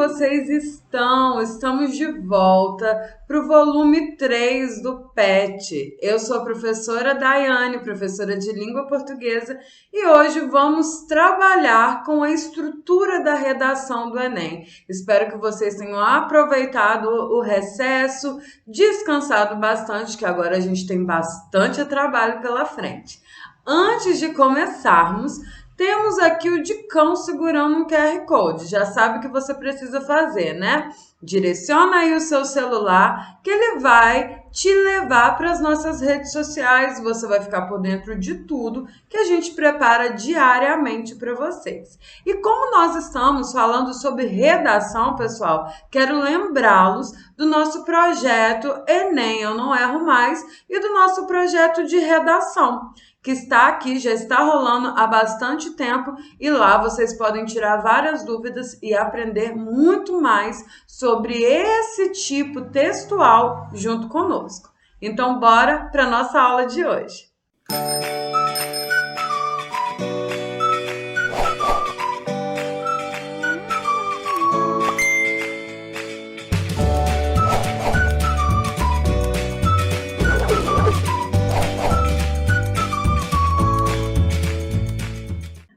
vocês estão? Estamos de volta para o volume 3 do PET. Eu sou a professora Daiane, professora de língua portuguesa, e hoje vamos trabalhar com a estrutura da redação do Enem. Espero que vocês tenham aproveitado o recesso, descansado bastante, que agora a gente tem bastante trabalho pela frente. Antes de começarmos, temos aqui o Dicão segurando um QR Code. Já sabe o que você precisa fazer, né? Direciona aí o seu celular que ele vai te levar para as nossas redes sociais. Você vai ficar por dentro de tudo que a gente prepara diariamente para vocês. E como nós estamos falando sobre redação, pessoal, quero lembrá-los do nosso projeto Enem Eu Não Erro Mais e do nosso projeto de redação, que está aqui, já está rolando há bastante tempo, e lá vocês podem tirar várias dúvidas e aprender muito mais sobre esse tipo textual junto conosco. Então, bora para a nossa aula de hoje.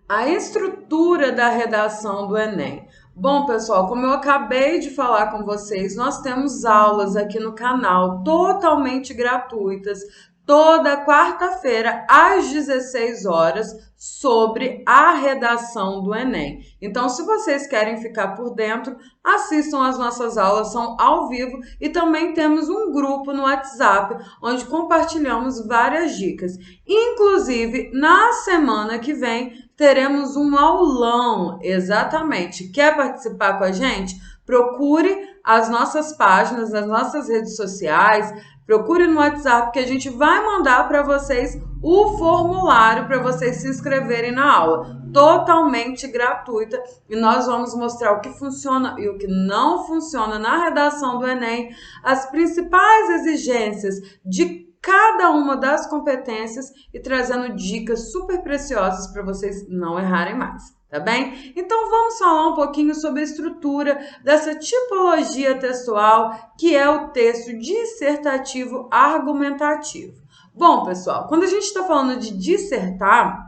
A estrutura da redação do Enem. Bom, pessoal, como eu acabei de falar com vocês, nós temos aulas aqui no canal totalmente gratuitas, toda quarta-feira às 16 horas, sobre a redação do Enem. Então, se vocês querem ficar por dentro, assistam às nossas aulas, são ao vivo, e também temos um grupo no WhatsApp, onde compartilhamos várias dicas. Inclusive, na semana que vem, teremos um aulão, exatamente. Quer participar com a gente? Procure as nossas páginas, as nossas redes sociais, procure no WhatsApp que a gente vai mandar para vocês o formulário para vocês se inscreverem na aula, totalmente gratuita, e nós vamos mostrar o que funciona e o que não funciona na redação do Enem, as principais exigências de cada uma das competências e trazendo dicas super preciosas para vocês não errarem mais, tá bem? Então vamos falar um pouquinho sobre a estrutura dessa tipologia textual que é o texto dissertativo argumentativo. Bom, pessoal, quando a gente está falando de dissertar,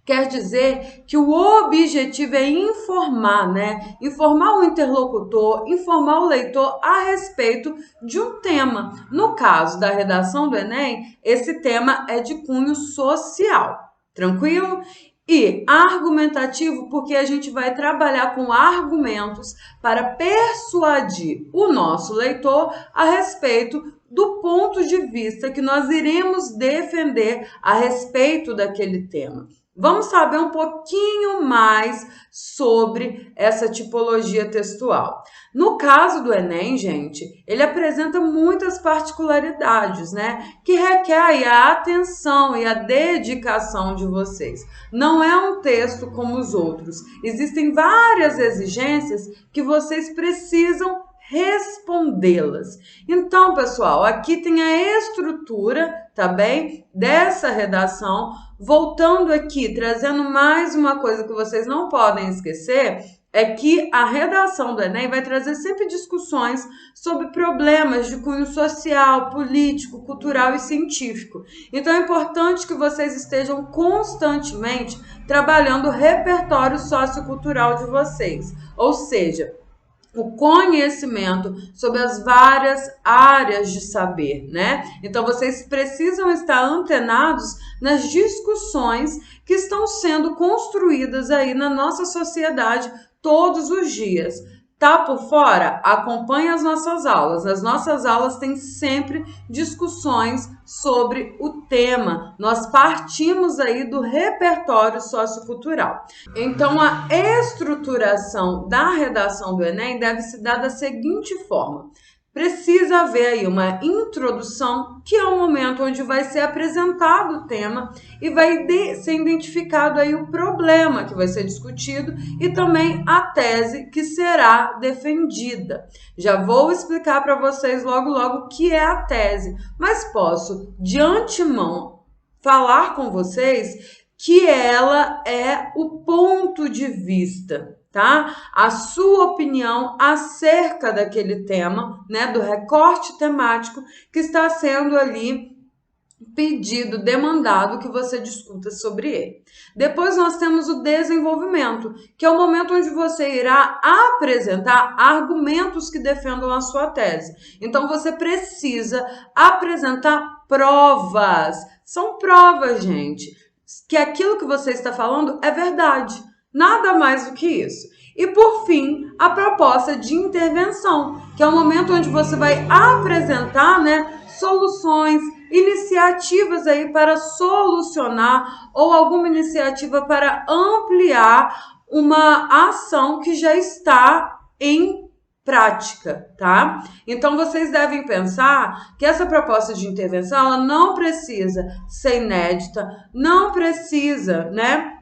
quer dizer que o objetivo é informar, né? Informar o interlocutor, informar o leitor a respeito de um tema. No caso da redação do Enem, esse tema é de cunho social. Tranquilo? E argumentativo, porque a gente vai trabalhar com argumentos para persuadir o nosso leitor a respeito do ponto de vista que nós iremos defender a respeito daquele tema. Vamos saber um pouquinho mais sobre essa tipologia textual. No caso do Enem, gente, ele apresenta muitas particularidades, né? Que requer aí a atenção e a dedicação de vocês. Não é um texto como os outros. Existem várias exigências que vocês precisam respondê-las. Então, pessoal, aqui tem a estrutura, tá bem? Dessa redação. Voltando aqui, trazendo mais uma coisa que vocês não podem esquecer, é que a redação do Enem vai trazer sempre discussões sobre problemas de cunho social, político, cultural e científico. Então, é importante que vocês estejam constantemente trabalhando o repertório sociocultural de vocês, ou seja, o conhecimento sobre as várias áreas de saber, né? Então, vocês precisam estar antenados nas discussões que estão sendo construídas aí na nossa sociedade todos os dias. Tá por fora? Acompanhe as nossas aulas. As nossas aulas têm sempre discussões sobre o tema. Nós partimos aí do repertório sociocultural. Então, a estruturação da redação do Enem deve se dar da seguinte forma. Precisa haver aí uma introdução, que é o momento onde vai ser apresentado o tema e vai ser identificado aí o problema que vai ser discutido e também a tese que será defendida. Já vou explicar para vocês logo o que é a tese, mas posso de antemão falar com vocês que ela é o ponto de vista. tá? A sua opinião acerca daquele tema, né, do recorte temático que está sendo ali pedido, demandado que você discuta sobre ele. Depois nós temos o desenvolvimento, que é o momento onde você irá apresentar argumentos que defendam a sua tese. Então você precisa apresentar provas. São provas, gente, que aquilo que você está falando é verdade. Nada mais do que isso. E por fim, a proposta de intervenção, que é o momento onde você vai apresentar, né, soluções, iniciativas aí para solucionar ou alguma iniciativa para ampliar uma ação que já está em prática, tá? Então vocês devem pensar que essa proposta de intervenção, ela não precisa ser inédita, não precisa, né,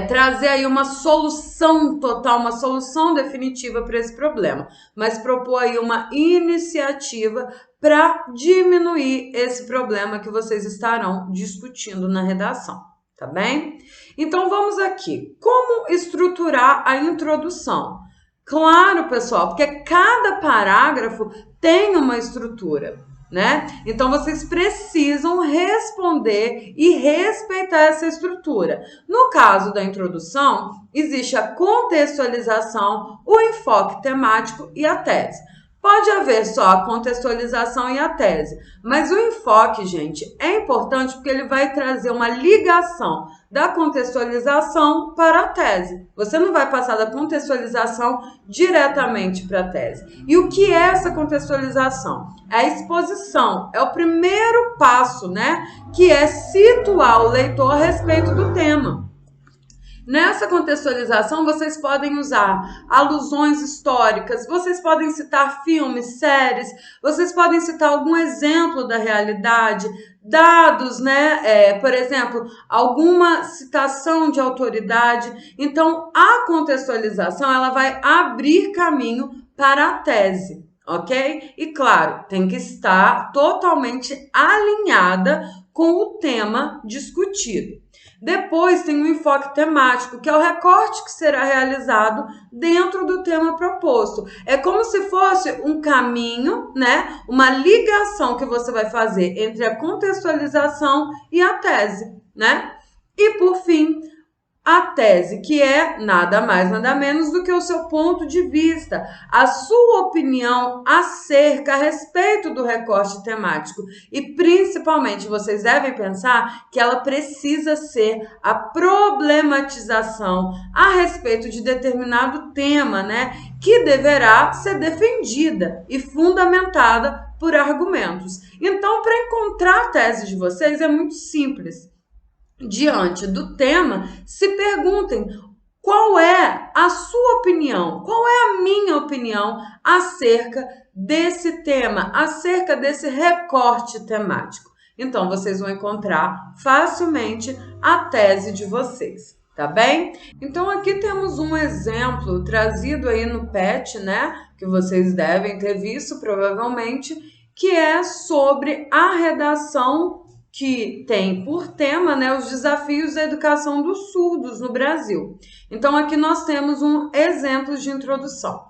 trazer aí uma solução total, uma solução definitiva para esse problema, mas propor aí uma iniciativa para diminuir esse problema que vocês estarão discutindo na redação, tá bem? Então vamos aqui, como estruturar a introdução? Claro, pessoal, porque cada parágrafo tem uma estrutura, né? Então vocês precisam responder e respeitar essa estrutura. No caso da introdução, existe a contextualização, o enfoque temático e a tese. Pode haver só a contextualização e a tese, mas o enfoque, gente, é importante porque ele vai trazer uma ligação da contextualização para a tese. Você não vai passar da contextualização diretamente para a tese. E o que é essa contextualização? É a exposição, é o primeiro passo, né? Que é situar o leitor a respeito do tema. Nessa contextualização, vocês podem usar alusões históricas, vocês podem citar filmes, séries, vocês podem citar algum exemplo da realidade, dados, né? Por exemplo, alguma citação de autoridade. Então, a contextualização, ela vai abrir caminho para a tese, ok? E, claro, tem que estar totalmente alinhada com o tema discutido. Depois tem o enfoque temático, que é o recorte que será realizado dentro do tema proposto. É como se fosse um caminho, né? Uma ligação que você vai fazer entre a contextualização e a tese, né? E por fim, a tese, que é nada mais, nada menos do que o seu ponto de vista, a sua opinião acerca, a respeito do recorte temático. E, principalmente, vocês devem pensar que ela precisa ser a problematização a respeito de determinado tema, né? Que deverá ser defendida e fundamentada por argumentos. Então, para encontrar a tese de vocês é muito simples. Diante do tema, se perguntem qual é a sua opinião, qual é a minha opinião acerca desse tema, acerca desse recorte temático. Então, vocês vão encontrar facilmente a tese de vocês, tá bem? Então, aqui temos um exemplo trazido aí no PET, né? Que vocês devem ter visto provavelmente, que é sobre a redação que tem por tema, né, os desafios da educação dos surdos no Brasil. Então, aqui nós temos um exemplo de introdução.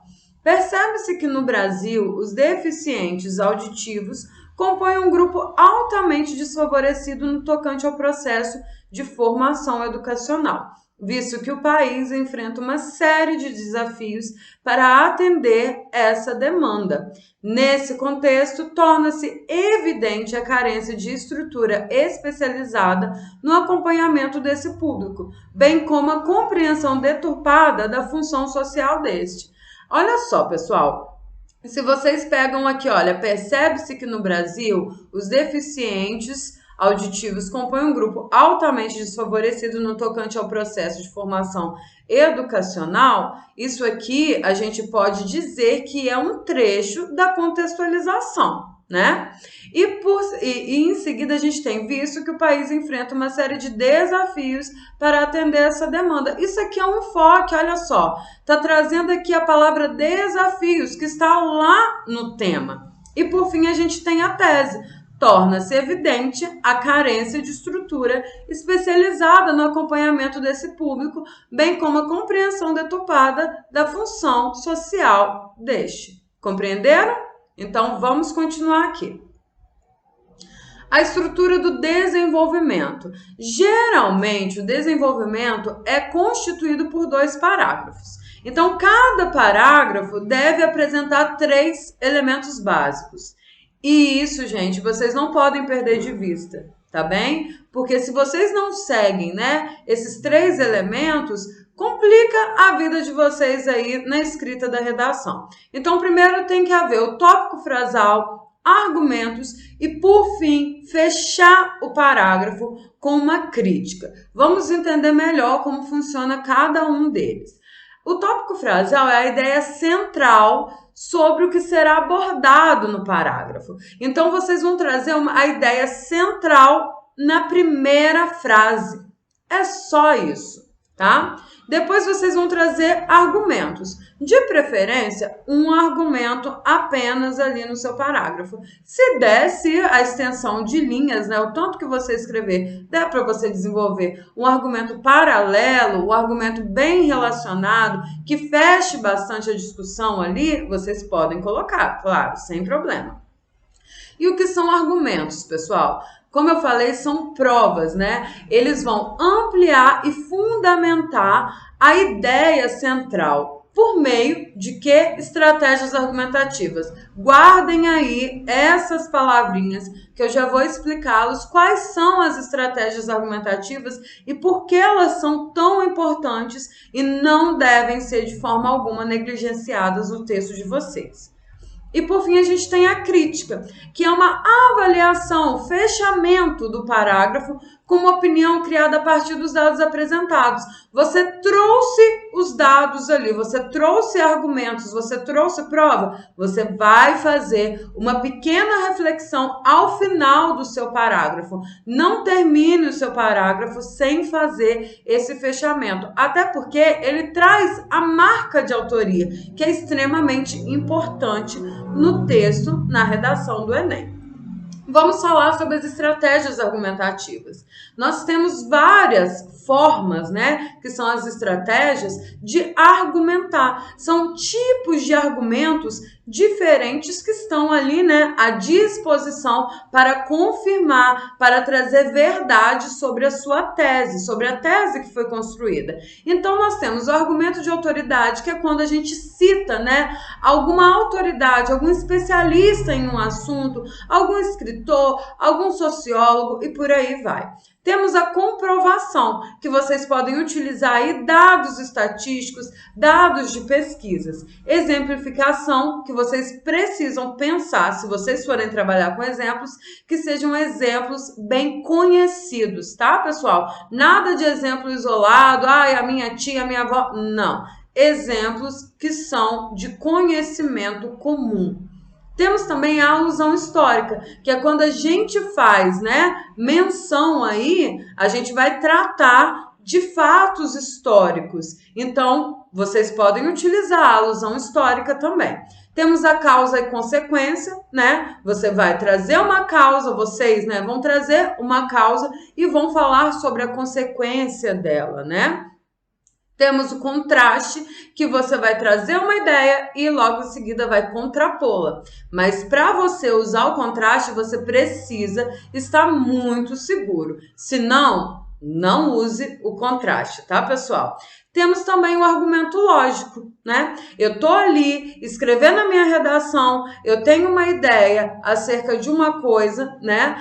Percebe-se que no Brasil, os deficientes auditivos compõem um grupo altamente desfavorecido no tocante ao processo de formação educacional, visto que o país enfrenta uma série de desafios para atender essa demanda. Nesse contexto, torna-se evidente a carência de estrutura especializada no acompanhamento desse público, bem como a compreensão deturpada da função social deste. Olha só, pessoal, se vocês pegam aqui, olha, percebe-se que no Brasil os deficientes auditivos compõem um grupo altamente desfavorecido no tocante ao processo de formação educacional. Isso aqui a gente pode dizer que é um trecho da contextualização, né? E em seguida a gente tem visto que o país enfrenta uma série de desafios para atender essa demanda. Isso aqui é um enfoque, olha só, está trazendo aqui a palavra desafios, que está lá no tema. E por fim a gente tem a tese. torna-se evidente a carência de estrutura especializada no acompanhamento desse público, bem como a compreensão deturpada da função social deste. Compreenderam? Então, vamos continuar aqui. A estrutura do desenvolvimento. Geralmente, o desenvolvimento é constituído por 2 parágrafos. Então, cada parágrafo deve apresentar 3 elementos básicos. E isso, gente, vocês não podem perder de vista, tá bem? Porque se vocês não seguem, né, esses 3 elementos, complica a vida de vocês aí na escrita da redação. Então, primeiro tem que haver o tópico frasal, argumentos e, por fim, fechar o parágrafo com uma crítica. Vamos entender melhor como funciona cada um deles. O tópico frasal é a ideia central sobre o que será abordado no parágrafo. Então, vocês vão trazer a ideia central na primeira frase. É só isso, tá? Depois vocês vão trazer argumentos. De preferência, um argumento apenas ali no seu parágrafo. Se desse a extensão de linhas, né, o tanto que você escrever, dá para você desenvolver um argumento paralelo, um argumento bem relacionado, que feche bastante a discussão ali, vocês podem colocar, claro, sem problema. E o que são argumentos, pessoal? Como eu falei, são provas, né? Eles vão ampliar e fundamentar a ideia central. Por meio de que estratégias argumentativas? Guardem aí essas palavrinhas que eu já vou explicá-los quais são as estratégias argumentativas e por que elas são tão importantes e não devem ser de forma alguma negligenciadas no texto de vocês. E por fim a gente tem a crítica, que é uma avaliação, fechamento do parágrafo com uma opinião criada a partir dos dados apresentados. Você trouxe os dados ali, você trouxe argumentos, você trouxe prova, você vai fazer uma pequena reflexão ao final do seu parágrafo. Não termine o seu parágrafo sem fazer esse fechamento, até porque ele traz a marca de autoria, que é extremamente importante no texto, na redação do Enem. Vamos falar sobre as estratégias argumentativas. Nós temos várias formas, né, que são as estratégias de argumentar. São tipos de argumentos diferentes que estão ali, né, à disposição para confirmar, para trazer verdade sobre a sua tese, sobre a tese que foi construída. Então, nós temos o argumento de autoridade, que é quando a gente cita, né, alguma autoridade, algum especialista em um assunto, algum escritor, algum sociólogo e por aí vai. Temos a comprovação, que vocês podem utilizar aí dados estatísticos, dados de pesquisas. Exemplificação, que vocês precisam pensar, se vocês forem trabalhar com exemplos, que sejam exemplos bem conhecidos, tá, pessoal? Nada de exemplo isolado, a minha tia, a minha avó, não. Exemplos que são de conhecimento comum. Temos também a alusão histórica, que é quando a gente faz, né, menção aí, a gente vai tratar de fatos históricos. Então, vocês podem utilizar a alusão histórica também. Temos a causa e consequência, né? Você vai trazer uma causa, vocês, né, vão trazer uma causa e vão falar sobre a consequência dela, né? Temos o contraste, que você vai trazer uma ideia e logo em seguida vai contrapô-la. Mas para você usar o contraste, você precisa estar muito seguro. Senão, não use o contraste, tá, pessoal? Temos também o argumento lógico, né? Eu tô ali escrevendo a minha redação, eu tenho uma ideia acerca de uma coisa, né?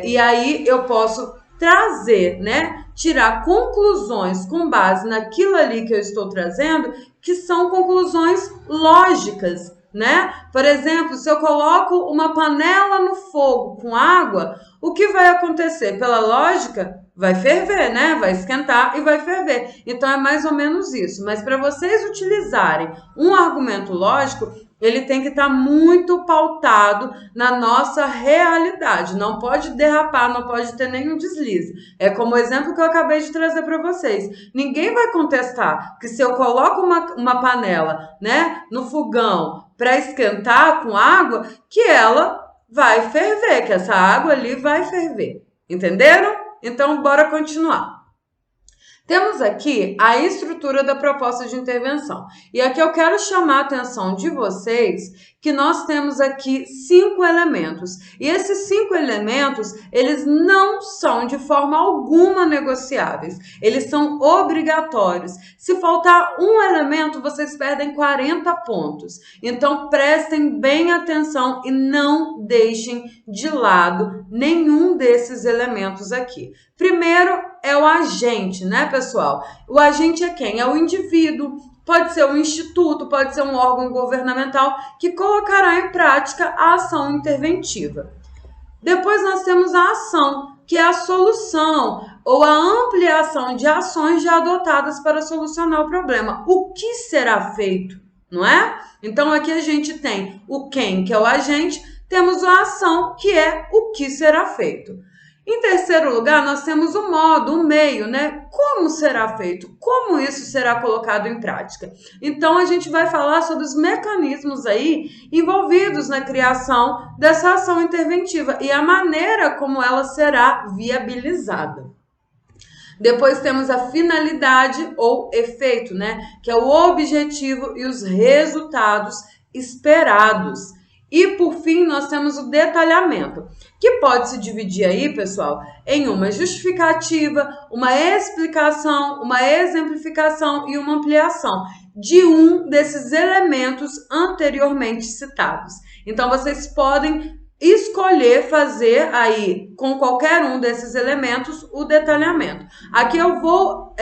E aí eu posso trazer, né? Tirar conclusões com base naquilo ali que eu estou trazendo, que são conclusões lógicas, né? Por exemplo, se eu coloco uma panela no fogo com água, o que vai acontecer? Pela lógica, vai ferver, né? Vai esquentar e vai ferver. Então, é mais ou menos isso. Mas para vocês utilizarem um argumento lógico, ele tem que estar muito pautado na nossa realidade. Não pode derrapar, não pode ter nenhum deslize. É como o exemplo que eu acabei de trazer para vocês. Ninguém vai contestar que se eu coloco uma panela, né, no fogão para esquentar com água, que ela vai ferver, que essa água ali vai ferver. Entenderam? Então, bora continuar. Temos aqui a estrutura da proposta de intervenção. E aqui eu quero chamar a atenção de vocês que nós temos aqui 5 elementos. E esses 5 elementos, eles não são de forma alguma negociáveis. Eles são obrigatórios. Se faltar um elemento, vocês perdem 40 pontos. Então, prestem bem atenção e não deixem de lado nenhum desses elementos aqui. Primeiro é o agente, né, pessoal? O agente é quem? É o indivíduo. Pode ser um instituto, pode ser um órgão governamental que colocará em prática a ação interventiva. Depois nós temos a ação, que é a solução ou a ampliação de ações já adotadas para solucionar o problema. O que será feito, não é? Então aqui a gente tem o quem, que é o agente, temos a ação, que é o que será feito. Em terceiro lugar, nós temos o modo, o meio, né? Como será feito? Como isso será colocado em prática? Então, a gente vai falar sobre os mecanismos aí envolvidos na criação dessa ação interventiva e a maneira como ela será viabilizada. Depois temos a finalidade ou efeito, né? Que é o objetivo e os resultados esperados. E, por fim, nós temos o detalhamento, que pode se dividir aí, pessoal, em uma justificativa, uma explicação, uma exemplificação e uma ampliação de um desses elementos anteriormente citados. Então, vocês podem escolher fazer aí, com qualquer um desses elementos, o detalhamento. Aqui eu vou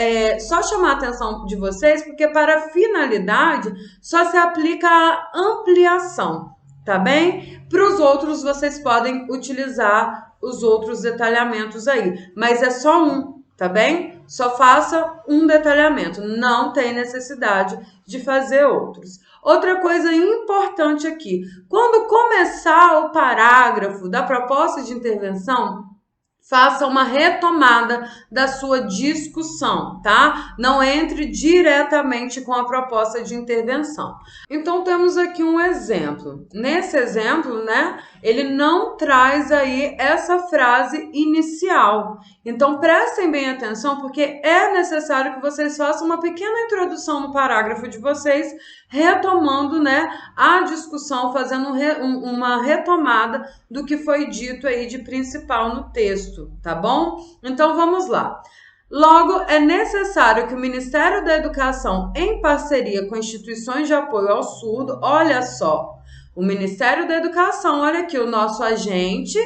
só chamar a atenção de vocês, porque para finalidade só se aplica a ampliação. Tá bem? Para os outros, vocês podem utilizar os outros detalhamentos aí, mas é só um, tá bem? Só faça um detalhamento, não tem necessidade de fazer outros. Outra coisa importante aqui, quando começar o parágrafo da proposta de intervenção, faça uma retomada da sua discussão, tá? Não entre diretamente com a proposta de intervenção. Então, temos aqui um exemplo. Nesse exemplo, né, ele não traz aí essa frase inicial. Então, prestem bem atenção, porque é necessário que vocês façam uma pequena introdução no parágrafo de vocês, retomando, né, a discussão, fazendo uma retomada do que foi dito aí de principal no texto, tá bom? Então, vamos lá. Logo, é necessário que o Ministério da Educação, em parceria com instituições de apoio ao surdo, olha só, o Ministério da Educação, olha aqui, o nosso agente,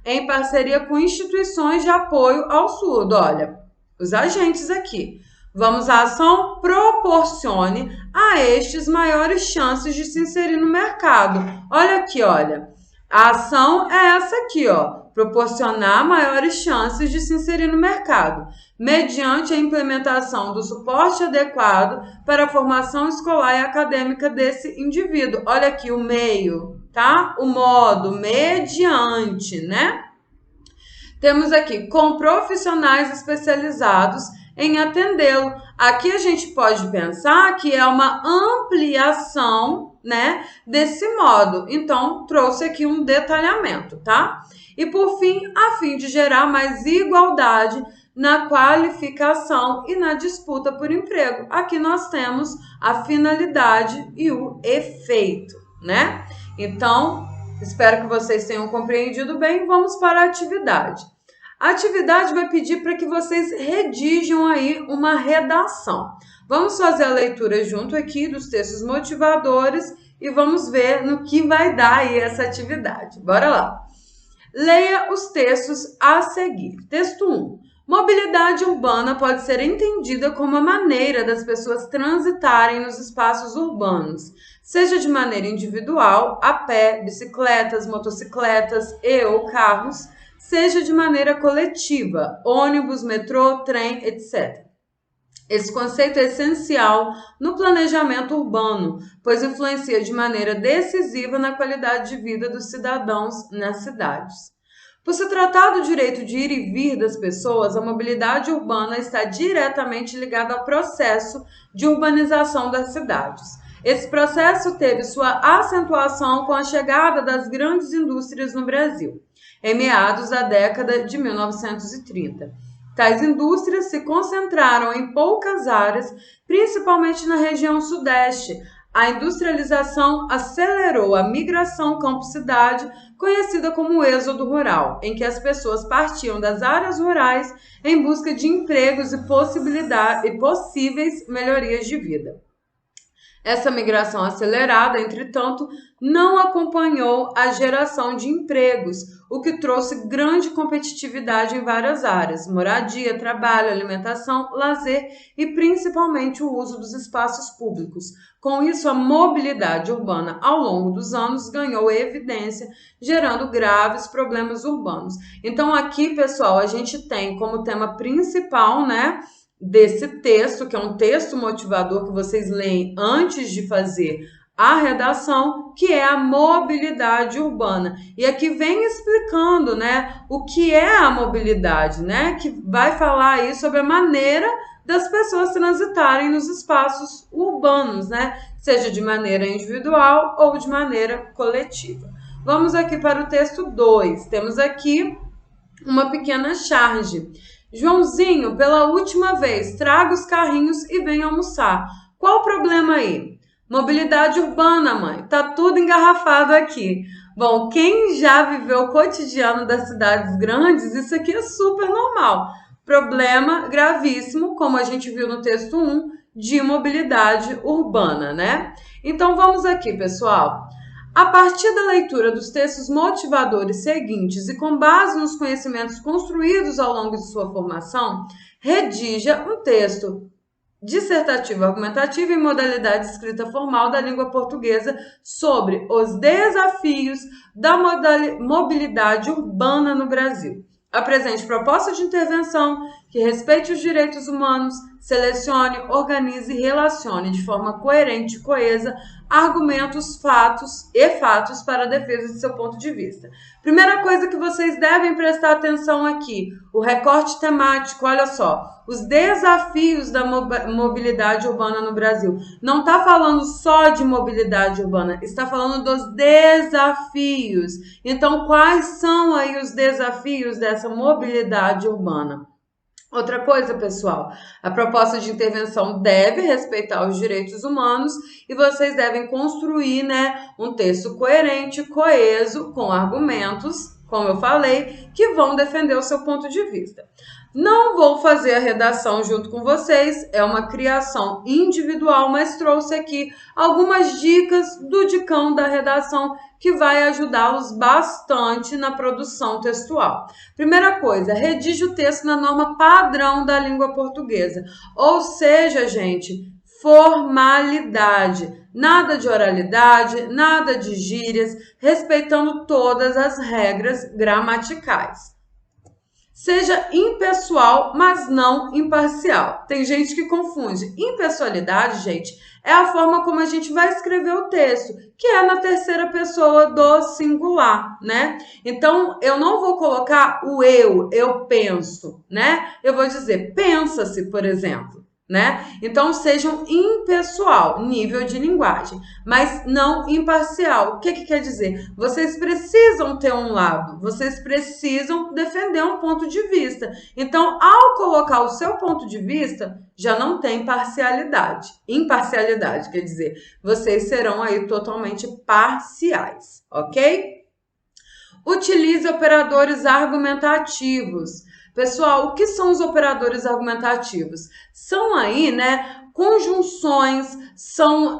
em parceria com instituições de apoio ao surdo, olha, os agentes aqui. Vamos à ação, proporcione a estes maiores chances de se inserir no mercado. Olha aqui, olha, a ação é essa aqui, ó. Proporcionar maiores chances de se inserir no mercado, mediante a implementação do suporte adequado para a formação escolar e acadêmica desse indivíduo. Olha aqui o meio, tá? O modo, mediante, né? Temos aqui, com profissionais especializados em atendê-lo. Aqui a gente pode pensar que é uma ampliação, né, desse modo. Então, trouxe aqui um detalhamento, tá? E por fim, a fim de gerar mais igualdade na qualificação e na disputa por emprego. Aqui nós temos a finalidade e o efeito, né? Então, espero que vocês tenham compreendido bem. Vamos para a atividade. A atividade vai pedir para que vocês redigam aí uma redação. Vamos fazer a leitura junto aqui dos textos motivadores e vamos ver no que vai dar aí essa atividade. Bora lá! Leia os textos a seguir. Texto 1. Mobilidade urbana pode ser entendida como a maneira das pessoas transitarem nos espaços urbanos, seja de maneira individual, a pé, bicicletas, motocicletas ou carros, seja de maneira coletiva, ônibus, metrô, trem, etc. Esse conceito é essencial no planejamento urbano, pois influencia de maneira decisiva na qualidade de vida dos cidadãos nas cidades. Por se tratar do direito de ir e vir das pessoas, a mobilidade urbana está diretamente ligada ao processo de urbanização das cidades. Esse processo teve sua acentuação com a chegada das grandes indústrias no Brasil, em meados da década de 1930. Tais indústrias se concentraram em poucas áreas, principalmente na região sudeste. A industrialização acelerou a migração campo-cidade, conhecida como êxodo rural, em que as pessoas partiam das áreas rurais em busca de empregos e possíveis melhorias de vida. Essa migração acelerada, entretanto, não acompanhou a geração de empregos, o que trouxe grande competitividade em várias áreas: moradia, trabalho, alimentação, lazer e principalmente o uso dos espaços públicos. Com isso, a mobilidade urbana ao longo dos anos ganhou evidência, gerando graves problemas urbanos. Então aqui, pessoal, a gente tem como tema principal, né, desse texto, que é um texto motivador que vocês leem antes de fazer a redação, que é a mobilidade urbana. E aqui vem explicando, né, o que é a mobilidade, né, que vai falar aí sobre a maneira das pessoas transitarem nos espaços urbanos, né, seja de maneira individual ou de maneira coletiva. Vamos aqui para o texto 2. Temos aqui uma pequena charge. Joãozinho, pela última vez, traga os carrinhos e venha almoçar. Qual o problema aí? Mobilidade urbana, mãe. Tá tudo engarrafado aqui. Bom, quem já viveu o cotidiano das cidades grandes, isso aqui é super normal. Problema gravíssimo, como a gente viu no texto 1, de mobilidade urbana, né? Então vamos aqui, pessoal. A partir da leitura dos textos motivadores seguintes e com base nos conhecimentos construídos ao longo de sua formação, redija um texto dissertativo argumentativo em modalidade escrita formal da língua portuguesa sobre os desafios da mobilidade urbana no Brasil. Apresente proposta de intervenção que respeite os direitos humanos, selecione, organize e relacione de forma coerente e coesa argumentos, fatos para a defesa de seu ponto de vista. Primeira coisa que vocês devem prestar atenção aqui, o recorte temático, olha só, os desafios da mobilidade urbana no Brasil. Não está falando só de mobilidade urbana, está falando dos desafios. Então, quais são aí os desafios dessa mobilidade urbana? Outra coisa, pessoal, a proposta de intervenção deve respeitar os direitos humanos e vocês devem construir, né, um texto coerente, coeso, com argumentos, como eu falei, que vão defender o seu ponto de vista. Não vou fazer a redação junto com vocês, é uma criação individual, mas trouxe aqui algumas dicas do Dicão da redação que vai ajudá-los bastante na produção textual. Primeira coisa, redige o texto na norma padrão da língua portuguesa, ou seja, gente, formalidade, nada de oralidade, nada de gírias, respeitando todas as regras gramaticais. Seja impessoal, mas não imparcial. Tem gente que confunde. Impessoalidade, gente, é a forma como a gente vai escrever o texto, que é na terceira pessoa do singular, né? Então, eu não vou colocar o eu penso, né? Eu vou dizer, pensa-se, por exemplo. Né? Então, sejam impessoal, nível de linguagem, mas não imparcial. O que quer dizer? Vocês precisam ter um lado, vocês precisam defender um ponto de vista. Então, ao colocar o seu ponto de vista, já não tem parcialidade. Imparcialidade, quer dizer, vocês serão aí totalmente parciais, ok? Utilize operadores argumentativos. Pessoal, o que são os operadores argumentativos? São aí, né, conjunções, são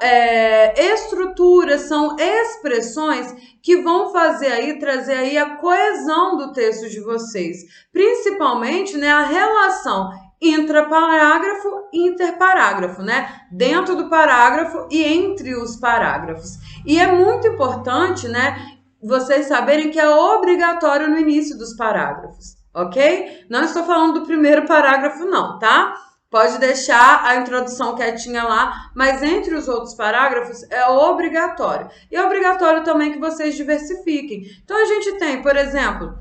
estruturas, são expressões que vão fazer aí, trazer aí a coesão do texto de vocês. Principalmente, né, a relação intraparágrafo e interparágrafo, né? Dentro do parágrafo e entre os parágrafos. E é muito importante, né, vocês saberem que é obrigatório no início dos parágrafos. Ok? Não estou falando do primeiro parágrafo não, tá? Pode deixar a introdução quietinha lá, mas entre os outros parágrafos é obrigatório. E é obrigatório também que vocês diversifiquem. Então, a gente tem, por exemplo,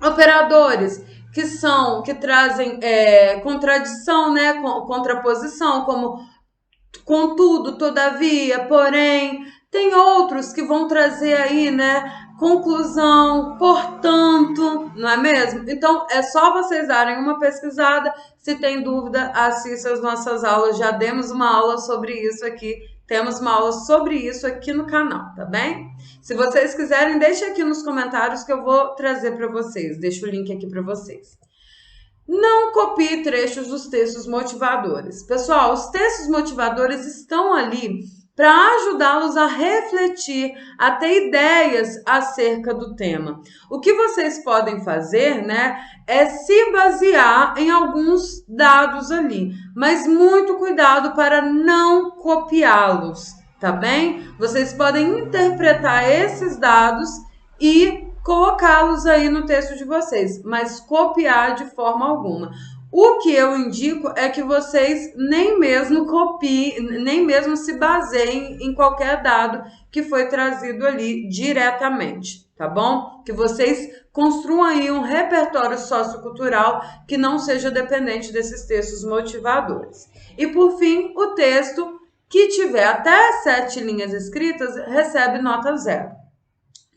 operadores que trazem contradição, né? Contraposição, como contudo, todavia, porém, tem outros que vão trazer aí, né, conclusão, portanto, não é mesmo? Então, é só vocês darem uma pesquisada. Se tem dúvida, assista as nossas aulas. Já demos uma aula sobre isso aqui. Temos uma aula sobre isso aqui no canal, tá bem? Se vocês quiserem, deixe aqui nos comentários que eu vou trazer para vocês. Deixo o link aqui para vocês. Não copie trechos dos textos motivadores. Pessoal, os textos motivadores estão ali para ajudá-los a refletir, a ter ideias acerca do tema. O que vocês podem fazer, né, é se basear em alguns dados ali, mas muito cuidado para não copiá-los, tá bem? Vocês podem interpretar esses dados e colocá-los aí no texto de vocês, mas copiar de forma alguma. O que eu indico é que vocês nem mesmo copiem, nem mesmo se baseiem em qualquer dado que foi trazido ali diretamente, tá bom? Que vocês construam aí um repertório sociocultural que não seja dependente desses textos motivadores. E por fim, o texto que tiver até 7 linhas escritas recebe nota 0.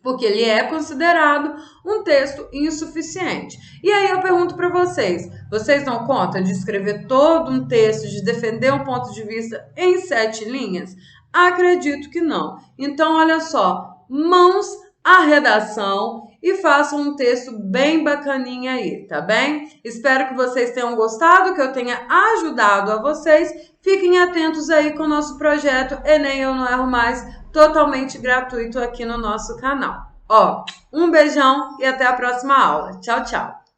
Porque ele é considerado um texto insuficiente. E aí eu pergunto para vocês, vocês dão conta de escrever todo um texto, de defender um ponto de vista em 7 linhas? Acredito que não. Então, olha só, mãos à redação e façam um texto bem bacaninha aí, tá bem? Espero que vocês tenham gostado, que eu tenha ajudado a vocês. Fiquem atentos aí com o nosso projeto Enem Eu Não Erro Mais, totalmente gratuito aqui no nosso canal. Ó, um beijão e até a próxima aula. Tchau, tchau!